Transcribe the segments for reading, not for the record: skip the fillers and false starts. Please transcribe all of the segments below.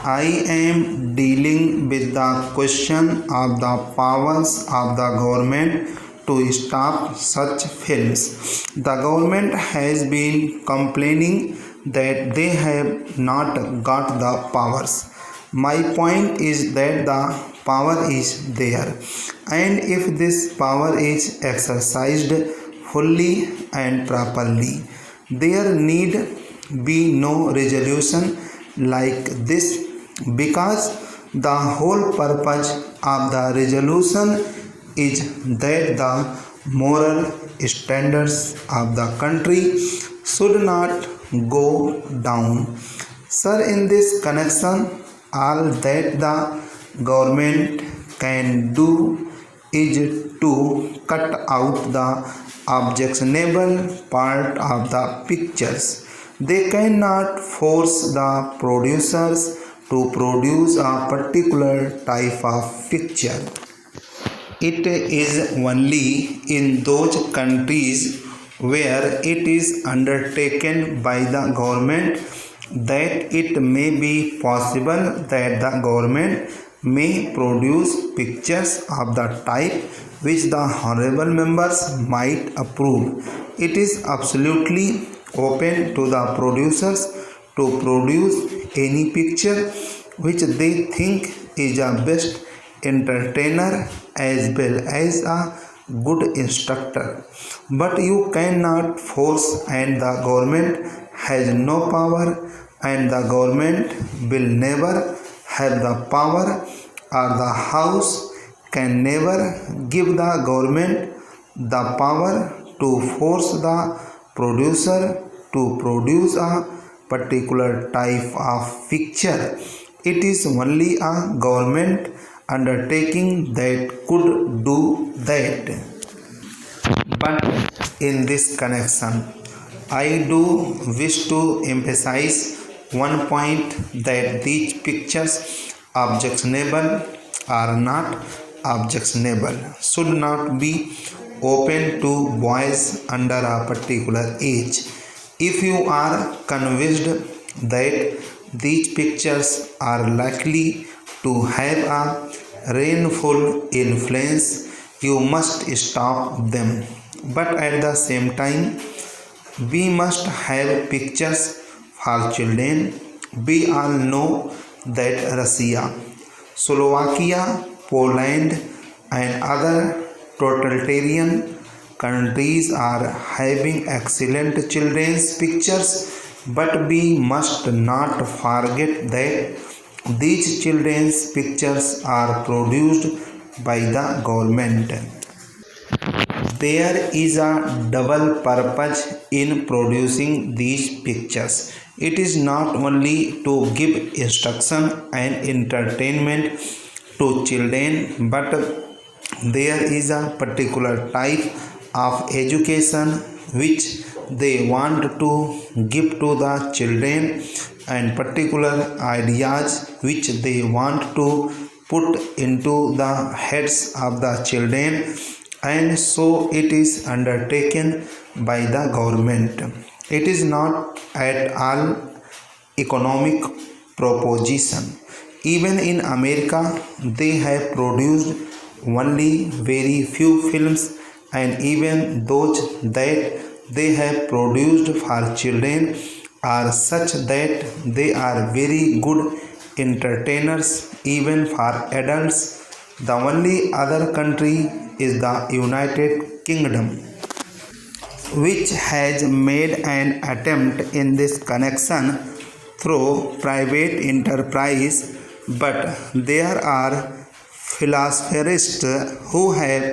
I am dealing with the question of the powers of the government to stop such films. The government has been complaining that they have not got the powers. My point is that the power is there, and if this power is exercised fully and properly, there need be no resolution like this, because the whole purpose of the resolution is that the moral standards of the country should not go down. Sir, in this connection, all that the government can do is to cut out the objectionable part of the pictures. They cannot force the producers to produce a particular type of picture. It is only in those countries where it is undertaken by the government that it may be possible that the government may produce pictures of the type which the honorable members might approve. It is absolutely open to the producers to produce any picture which they think is a best entertainer as well as a good instructor. But you cannot force, and the government has no power, and the government will never have the power, or the house can never give the government the power to force the producer to produce a particular type of picture. It is only a government undertaking that could do that. But in this connection, I do wish to emphasize one point, that these pictures, objectionable or not objectionable, should not be open to boys under a particular age. If you are convinced that these pictures are likely to have a rainful influence, you must stop them. But at the same time, we must have pictures for children. We all know that Russia, Slovakia, Poland, and other totalitarian countries are having excellent children's pictures, but we must not forget that these children's pictures are produced by the government. There is a double purpose in producing these pictures. It is not only to give instruction and entertainment to children, but there is a particular type of education which they want to give to the children, and particular ideas which they want to put into the heads of the children, and so it is undertaken by the government. It is not at all economic proposition. Even in America, they have produced only very few films, and even those that they have produced for children are such that they are very good entertainers even for adults. The only other country is the United Kingdom, which has made an attempt in this connection through private enterprise, but there are philanthropists who have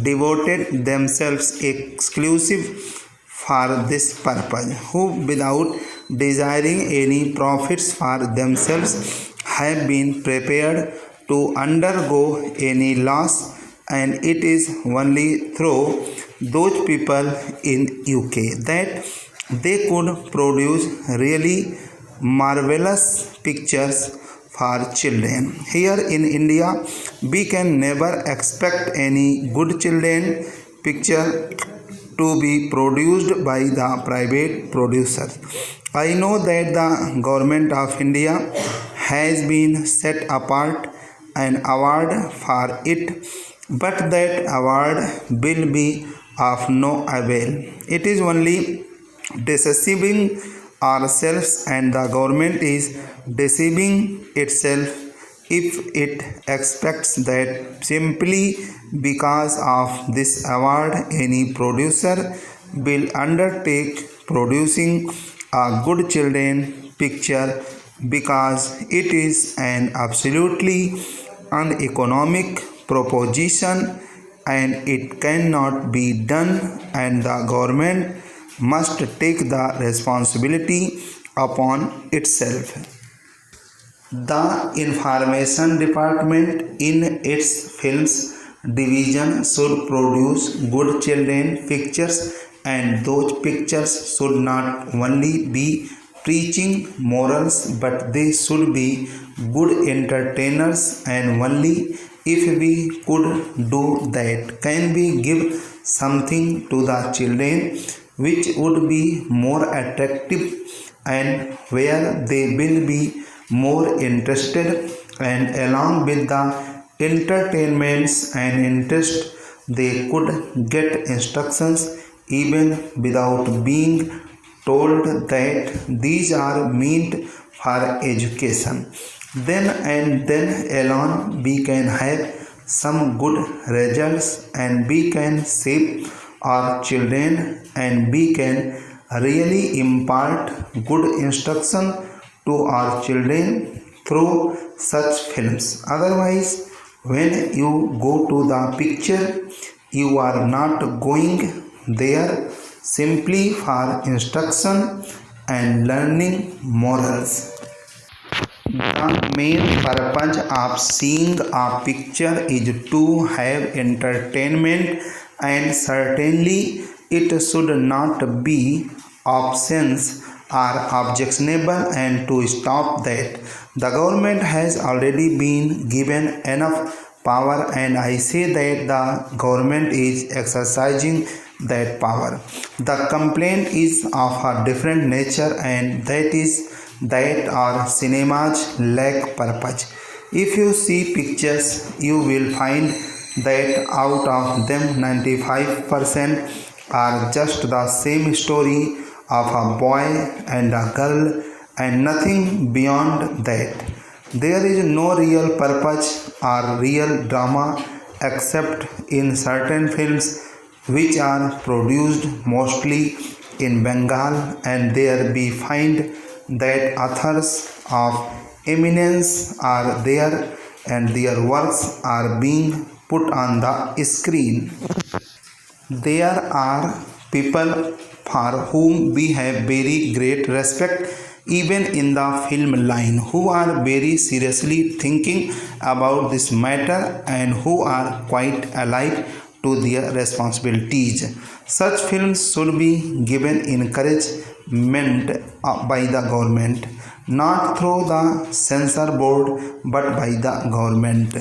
devoted themselves exclusive for this purpose, who without desiring any profits for themselves have been prepared to undergo any loss, and it is only through those people in UK that they could produce really marvelous pictures for children. Here in India, we can never expect any good children picture to be produced by the private producers. I know that the government of India has been set apart an award for it, but that award will be of no avail. It is only deceiving ourselves, and the government is deceiving itself if it expects that simply because of this award any producer will undertake producing a good children picture, because it is an absolutely uneconomic proposition and it cannot be done, and the government must take the responsibility upon itself. The information department in its films division should produce good children pictures, and those pictures should not only be preaching morals but they should be good entertainers, and only if we could do that can we give something to the children which would be more attractive and where they will be more interested, and along with the entertainments and interest they could get instructions even without being told that these are meant for education. Then and then alone we can have some good results, and we can shape our children, and we can really impart good instruction to our children through such films. Otherwise, when you go to the picture, you are not going there simply for instruction and learning morals. The main purpose of seeing a picture is to have entertainment, and certainly it should not be options are objectionable, and to stop that the government has already been given enough power, and I say that the government is exercising that power. The complaint is of a different nature, and that is that our cinemas lack purpose. If you see pictures, you will find that out of them 95% are just the same story of a boy and a girl and nothing beyond that. There is no real purpose or real drama except in certain films which are produced mostly in Bengal, and there we find that authors of eminence are there and their works are being put on the screen. There are people for whom we have very great respect even in the film line, who are very seriously thinking about this matter and who are quite alive to their responsibilities. Such films should be given encouragement by the government, not through the censor board but by the government.